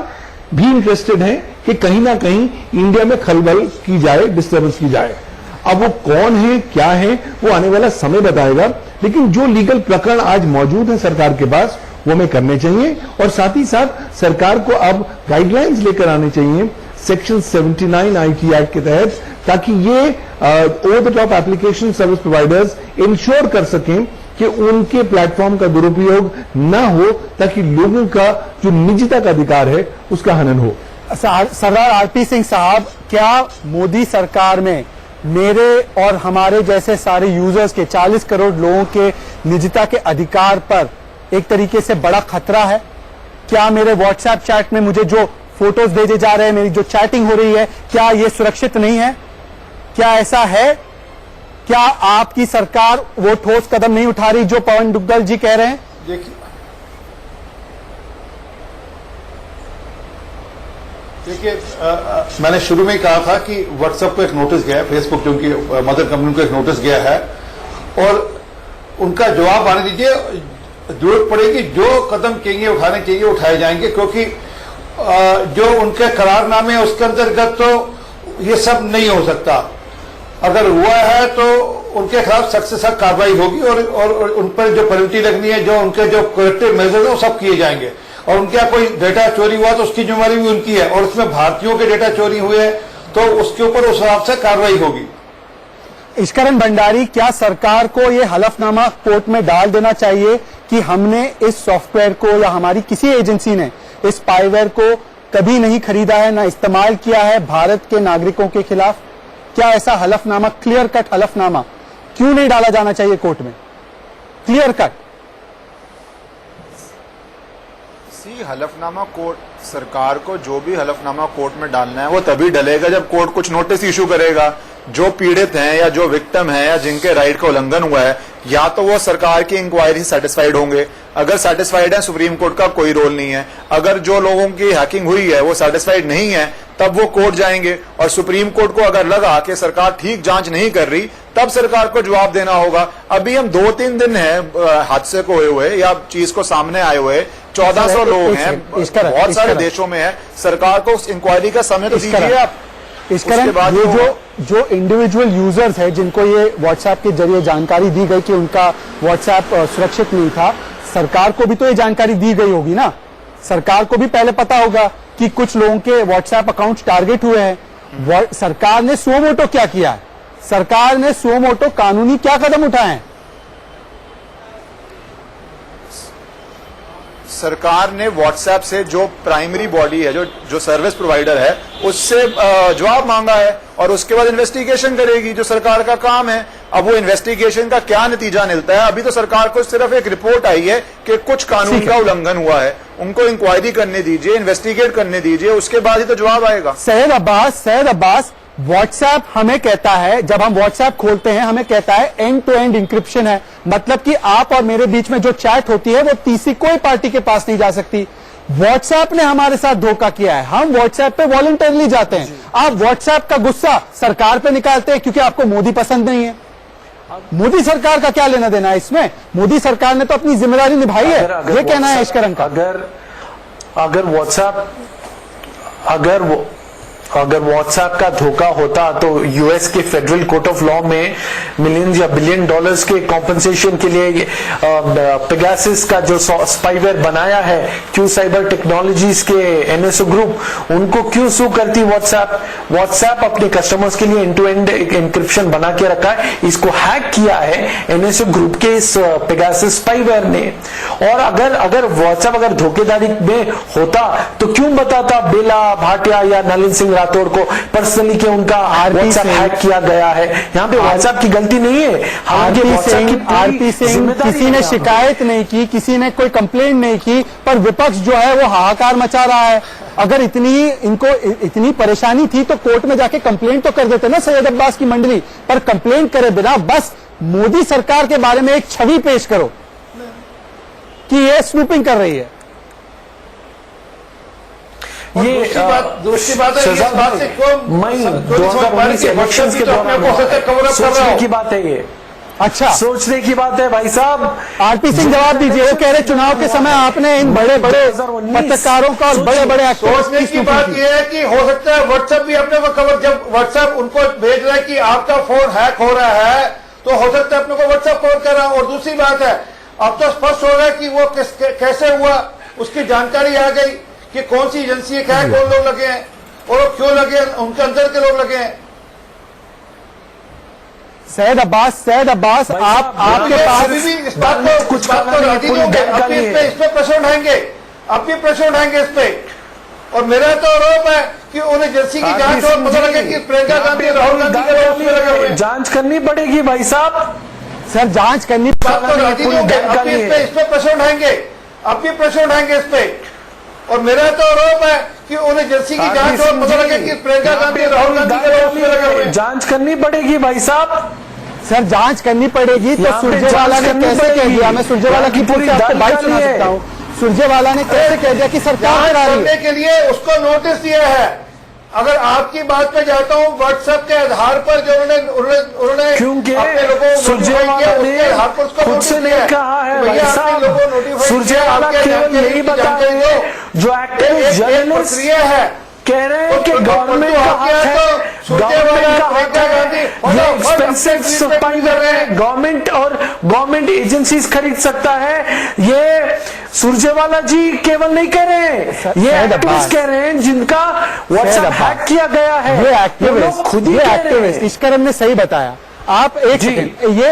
भी इंटरेस्टेड हैं कि कहीं ना कहीं इंडिया में खलबल की जाए, डिस्टर्बेंस की जाए। अब वो कौन है, क्या है, वो आने वाला समय बताएगा, लेकिन जो लीगल प्रकरण आज मौजूद है सरकार के पास, वो हमें करने चाहिए। और साथ ही साथ सरकार को अब गाइडलाइंस लेकर आने चाहिए सेक्शन 79 आईटी एक्ट के तहत, ताकि ये over the top application service providers ensure कर सकें कि उनके प्लेटफॉर्म का दुरुपयोग ना हो, ताकि लोगों का जो निजता का अधिकार है उसका हनन हो। सरदार आरपी सिंह साहब, क्या मोदी सरकार में मेरे और हमारे जैसे सारे यूजर्स के 40 करोड़ लोगों के निजता के अधिकार पर एक तरीके से बड़ा खतरा है? क्या मेरे व्हाट्सएप चैट में मुझे जो फोटोज भेजे जा रहे हैं, मेरी जो चैटिंग हो रही है, क्या ये सुरक्षित नहीं है? क्या ऐसा है? क्या आपकी सरकार वो ठोस कदम नहीं उठा रही जो पवन डुग्गल जी कह रहे हैं? देखिए, मैंने शुरू में ही कहा था कि व्हाट्सएप को एक नोटिस गया है, फेसबुक जो उनकी मदर कंपनी को एक नोटिस गया है, और उनका जवाब आने दीजिए। जरूरत पड़ेगी जो कदम चाहिए उठाने चाहिए उठाए जाएंगे, क्योंकि जो उनके करारनामे है उसके अंतर्गत तो ये सब नहीं हो सकता। अगर हुआ है तो उनके खिलाफ सख्त से सख्त कार्रवाई होगी, और उन पर जो पेनल्टी लगनी है, जो उनके जो करेक्टिव मेजर्स है वो सब किए जाएंगे। और उनके यहाँ कोई डेटा चोरी हुआ तो उसकी जिम्मेवारी भी उनकी है, और उसमें भारतीयों के डेटा चोरी हुए हैं तो उसके ऊपर उस हिसाब से कार्रवाई होगी। इश्करण भंडारी, क्या सरकार को यह हलफनामा कोर्ट में डाल देना चाहिए कि हमने इस सॉफ्टवेयर को या हमारी किसी एजेंसी ने इस स्पाईवेयर को कभी नहीं खरीदा है, ना इस्तेमाल किया है भारत के नागरिकों के खिलाफ? क्या ऐसा हलफनामा, क्लियर कट हलफनामा क्यों नहीं डाला जाना चाहिए कोर्ट में? क्लियर कट हलफनामा कोर्ट सरकार को जो भी हलफनामा कोर्ट में डालना है वो तभी डलेगा जब कोर्ट कुछ नोटिस इशू करेगा। जो पीड़ित हैं या जो विक्टिम हैं या जिनके राइट का उल्लंघन हुआ है, या तो वो सरकार की इंक्वायरी से सेटिस्फाइड होंगे। अगर सेटिस्फाइड है, सुप्रीम कोर्ट का कोई रोल नहीं है। अगर जो लोगों की हैकिंग हुई है वो सेटिस्फाइड नहीं है, तब वो कोर्ट जाएंगे। और सुप्रीम कोर्ट को अगर लगा कि सरकार ठीक जांच नहीं कर रही, तब सरकार को जवाब देना होगा। अभी हम 2-3 दिन है हादसे को हुए हुए या चीज को सामने आए हुए, 1400 लोग हैं, बहुत सारे देशों में है। सरकार को उस इंक्वायरी का समय तो दीजिए आप। इसके बाद ये जो इंडिविजुअल यूजर्स है जिनको ये व्हाट्सएप के जरिए जानकारी दी गई कि उनका व्हाट्सएप सुरक्षित नहीं था, सरकार को भी तो ये जानकारी दी गई होगी ना। सरकार को भी पहले पता होगा कि कुछ लोगों के व्हाट्सएप अकाउंट टारगेट हुए हैं। सरकार ने सुओ मोटो क्या किया है? सरकार ने सुओ मोटो कानूनी क्या कदम उठाए हैं? सरकार ने व्हाट्सएप से जो प्राइमरी बॉडी है, जो सर्विस प्रोवाइडर है, उससे जवाब मांगा है और उसके बाद इन्वेस्टिगेशन करेगी, जो सरकार का काम है। अब वो इन्वेस्टिगेशन का क्या नतीजा निकलता है, अभी तो सरकार को सिर्फ एक रिपोर्ट आई है कि कुछ कानून का उल्लंघन हुआ है। उनको इंक्वायरी करने दीजिए, इन्वेस्टिगेट करने दीजिए, उसके बाद ही तो जवाब आएगा। सैयद अब्बास, व्हाट्सएप हमें कहता है, जब हम व्हाट्सएप खोलते हैं हमें कहता है एंड टू एंड इंक्रिप्शन है, मतलब कि आप और मेरे बीच में जो चैट होती है वो तीसरी कोई पार्टी के पास नहीं जा सकती। व्हाट्सएप ने हमारे साथ धोखा किया है, हम व्हाट्सएप पे वॉलंटरली जाते हैं। आप व्हाट्सएप का गुस्सा सरकार पे निकालते हैं क्योंकि आपको मोदी पसंद नहीं है। मोदी सरकार का क्या लेना देना है इसमें? मोदी सरकार ने तो अपनी जिम्मेदारी निभाई है, ये कहना है इश्करम का। अगर व्हाट्सएप का धोखा होता तो यूएस के फेडरल कोर्ट ऑफ लॉ में मिलियन या बिलियन डॉलर्स के कॉम्पनसेशन के लिए पेगासस का जो स्पाईवेयर बनाया है, क्यू साइबर टेक्नोलॉजीज के एनएसओ ग्रुप, उनको क्यों सू करती व्हाट्सएप अपने कस्टमर्स के लिए एंड टू एंड इंक्रिप्शन बना के रखा है। इसको हैक किया है एनएसओ ग्रुप के इस पेगासस स्पाईवेयर ने। और अगर व्हाट्सएप अगर धोखेदारी में होता तो क्यों बताता बेला भाटिया या नलिन सिंह राठौड़ को पर्सनली कि उनका व्हाट्सएप हैक किया गया है? यहाँ पे व्हाट्सएप की गलती नहीं है। आरपी सिंह, किसी ने शिकायत नहीं की, किसी ने कोई कंप्लेंट नहीं की, पर विपक्ष जो है वो हाहाकार मचा रहा है। अगर इनको इतनी परेशानी थी तो कोर्ट में जाके कंप्लेंट तो कर देते ना सैयद अब्बास की मंडली। पर कंप्लेंट करे बिना बस मोदी सरकार के बारे में एक छवि पेश करो कि ये स्नूपिंग कर रही है। ये दूसरी बात है, इस बात से मई 2019 इलेक्शंस के दौरान सोचने की बात है ये। अच्छा, सोचने की बात है भाई साहब। आरपी सिंह जवाब दीजिए। वो कह रहे चुनाव के समय आपने इन बड़े बड़े पत्रकारों का और बड़े बड़े सोचने की बात यह है कि हो सकता है व्हाट्सएप भी अपने को खबर, जब व्हाट्सएप उनको भेज रहा है कि आपका फोन हैक हो रहा है, तो हो सकता है अपने को व्हाट्सएप कॉल कर रहा है। और दूसरी बात है, अब तो स्पष्ट हो रहा है कि वो कैसे हुआ, उसकी जानकारी आ गई कि कौन सी एजेंसी है, क्या कौन लोग लगे हैं और क्यों लगे, उनके अंदर के लोग लगे हैं। सैयद अब्बास, आपके पास भी इस बात को राजी नहीं होंगे। अब इस पे प्रश्न उठाएंगे, अब भी प्रश्न उठाएंगे इस पे। और मेरा तो आरोप है कि उन एजेंसी की जांच और पता लगे कि प्रियंका गांधी, राहुल गांधी के लोग उसमें लगे हुए हैं। जांच करनी पड़ेगी भाई साहब, सर जांच करनी। बात को राजी नहीं होंगे, अब भी इस पे प्रश्न उठाएंगे, अब भी प्रश्न उठाएंगे इस पे। और मेरा तो आरोप है कि उन एजेंसी की जांच और पता लगे कि प्रियंका गांधी, राहुल गांधी के लोग उसमें लगे हुए हैं। जांच करनी पड़ेगी भाई साहब। सर जांच करनी पड़ेगी तो सुरजेवाला ने कैसे कह दिया? मैं सुरजेवाला की पूरी बात सुना सकता हूँ। सुरजेवाला ने कैसे कह दिया कि सरकार करने के लिए उसको नोटिस दिया है। अगर आपकी बात पे जाता हूँ, व्हाट्सएप के आधार पर जो उन्होंने क्योंकि अपने लोगों सुरजेवाला ने खुद से नहीं कहा है भाई साहब। सुरजेवाला केवल यही बता रहे हैं, जो एक्टिव जर्नलिस्ट है कह रहे हैं कि गवर्नमेंट का हक है, गवर्नमेंट का हक है, ये एक्सपेंसिव स्पाईवेयर है, गवर्नमेंट और गवर्नमेंट एजेंसीज खरीद सकता है। ये सुरजेवाला जी केवल नहीं कह रहे हैं, ये एक्टिविस्ट कह रहे हैं जिनका व्हाट्सएप हैक किया गया है। ये एक्टिविस्ट खुद ही एक्टिविस्ट इश्करम ने सही बताया। आप एक सेकंड, ये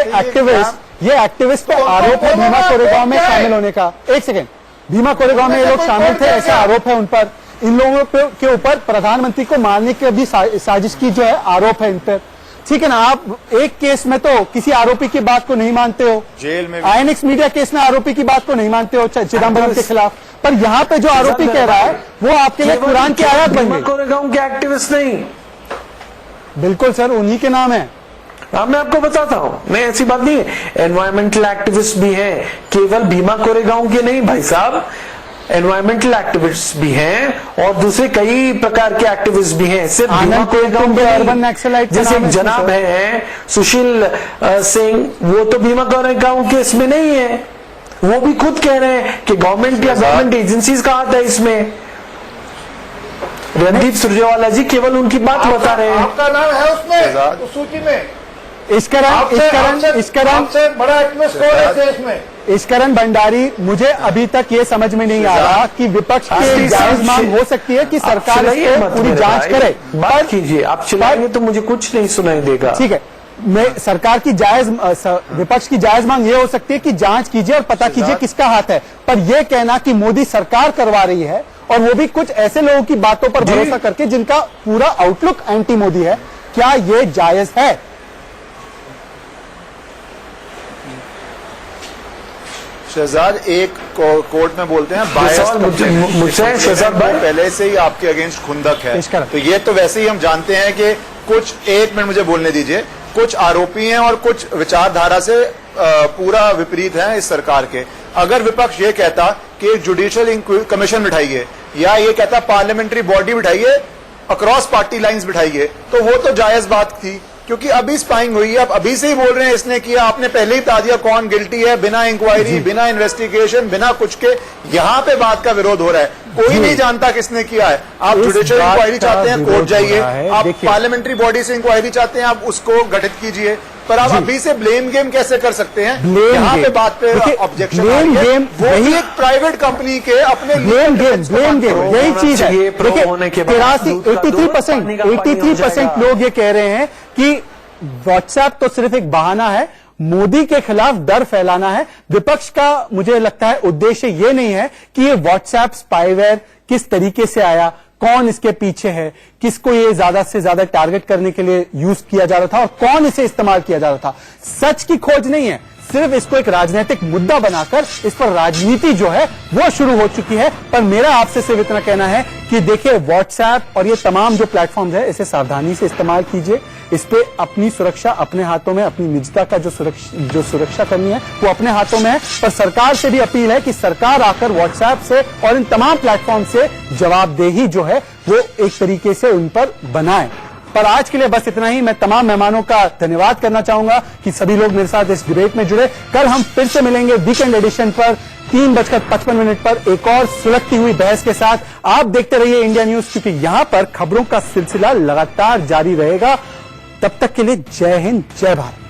एक्टिविस्ट पे आरोप है भीमा कोरेगांव में शामिल होने का। एक सेकंड, भीमा कोरेगांव में ये लोग शामिल थे, ऐसा आरोप है उन पर। इन लोगों के ऊपर प्रधानमंत्री को मारने की भी साजिश की जो है आरोप है इन पर। ठीक है ना, आप एक केस में तो किसी आरोपी की बात को नहीं मानते हो, जेल में भी। आईएनएक्स मीडिया केस में आरोपी की बात को नहीं मानते हो चिदम्बरम के खिलाफ, पर यहाँ पे जो आरोपी कह रहा है वो आपके लिए कुरान की आयत बन गई। कोरेगांव के एक्टिविस्ट नहीं, बिल्कुल सर, उन्हीं के नाम है। हाँ, मैं आपको बताता हूं, नहीं ऐसी बात नहीं है। एनवायरमेंटल एक्टिविस्ट भी हैं, केवल भीमा कोरेगांव के नहीं भाई साहब, एनवायरमेंटल एक्टिविस्ट भी हैं और दूसरे कई प्रकार के एक्टिविस्ट भी हैं, सिर्फ भीमा कोरेगांव के अर्बन नक्सलाइट जैसे एक जनाब है सुशील सिंह, वो तो भीमा कोरेगांव के इसमें नहीं है, वो भी खुद कह रहे हैं कि गवर्नमेंट या गवर्नमेंट एजेंसीज का हाथ है इसमें। रणदीप सुरजेवाला जी केवल उनकी बात बता रहे हैं। आपका नाम है उसमें, उस सूची में। आपसे बड़ा एक्टिविस्ट कौन है देश में? इश्करण भंडारी, मुझे अभी तक ये समझ में नहीं आ रहा कि विपक्ष की जायज मांग हो सकती है कि सरकार इसको पूरी जांच करे। बात कीजिए, आप चिल्लाएंगे तो मुझे कुछ नहीं सुनाई देगा। ठीक है, मैं सरकार की विपक्ष की जायज मांग ये हो सकती है कि जांच कीजिए और पता कीजिए किसका हाथ है, पर यह कहना कि मोदी सरकार करवा रही है और वो भी कुछ ऐसे लोगों की बातों पर भरोसा करके जिनका पूरा आउटलुक एंटी मोदी है, क्या ये जायज है? शहजाद एक कोर्ट में बोलते हैं मुझसे शहजाद भाई पहले से ही आपके अगेंस्ट खुंदक है, तो ये तो वैसे ही हम जानते हैं कि कुछ, एक मिनट मुझे बोलने दीजिए, कुछ आरोपी हैं और कुछ विचारधारा से पूरा विपरीत हैं इस सरकार के। अगर विपक्ष ये कहता कि एक जुडिशियल कमीशन बिठाइए या ये कहता पार्लियामेंट्री बॉडी बिठाइए, अक्रॉस पार्टी लाइंस बिठाइए, तो वो तो जायज बात थी, क्योंकि अभी स्पाइंग हुई है। आप अभी से ही बोल रहे हैं इसने किया, आपने पहले ही बता दिया कौन गिल्टी है, बिना इंक्वायरी, बिना इन्वेस्टिगेशन, बिना कुछ के यहाँ पे बात का विरोध हो रहा है। कोई नहीं जानता किसने किया है। आप जुडिशियल इंक्वायरी चाहते हैं, कोर्ट जाइए। आप पार्लियामेंटरी बॉडी से इंक्वायरी चाहते हैं, आप उसको गठित कीजिए। पर आप अभी से ब्लेम गेम कैसे कर सकते हैं? यहाँ पे बात पे ऑब्जेक्शन, वो भी एक प्राइवेट कंपनी के अपने ब्लेम गेम यही चीज है। 83% लोग ये कह रहे हैं कि व्हाट्सएप तो सिर्फ एक बहाना है, मोदी के खिलाफ डर फैलाना है। विपक्ष का मुझे लगता है उद्देश्य ये नहीं है कि ये व्हाट्सएप स्पाईवेयर किस तरीके से आया, कौन इसके पीछे है, किसको ये ज्यादा से ज्यादा टारगेट करने के लिए यूज किया जा रहा था और कौन इसे इस्तेमाल किया जा रहा था। सच की खोज नहीं है, सिर्फ इसको एक राजनीतिक मुद्दा बनाकर इस पर राजनीति जो है वो शुरू हो चुकी है। पर मेरा आपसे सिर्फ इतना कहना है कि देखिए, व्हाट्सएप और ये तमाम जो प्लेटफॉर्म्स है, इसे सावधानी से इस्तेमाल कीजिए। इस पे अपनी सुरक्षा अपने हाथों में, अपनी निजता का जो सुरक्षा करनी है वो अपने हाथों में है। पर सरकार से भी अपील है कि सरकार आकर व्हाट्सएप से और इन तमाम प्लेटफॉर्म से जवाबदेही जो है वो एक तरीके से उन पर बनाए। पर आज के लिए बस इतना ही। मैं तमाम मेहमानों का धन्यवाद करना चाहूंगा कि सभी लोग मेरे साथ इस डिबेट में जुड़े। कल हम फिर से मिलेंगे वीकेंड एडिशन पर 3:55 पर एक और सुलगती हुई बहस के साथ। आप देखते रहिए इंडिया न्यूज, क्योंकि यहां पर खबरों का सिलसिला लगातार जारी रहेगा। तब तक के लिए जय हिंद, जय भारत।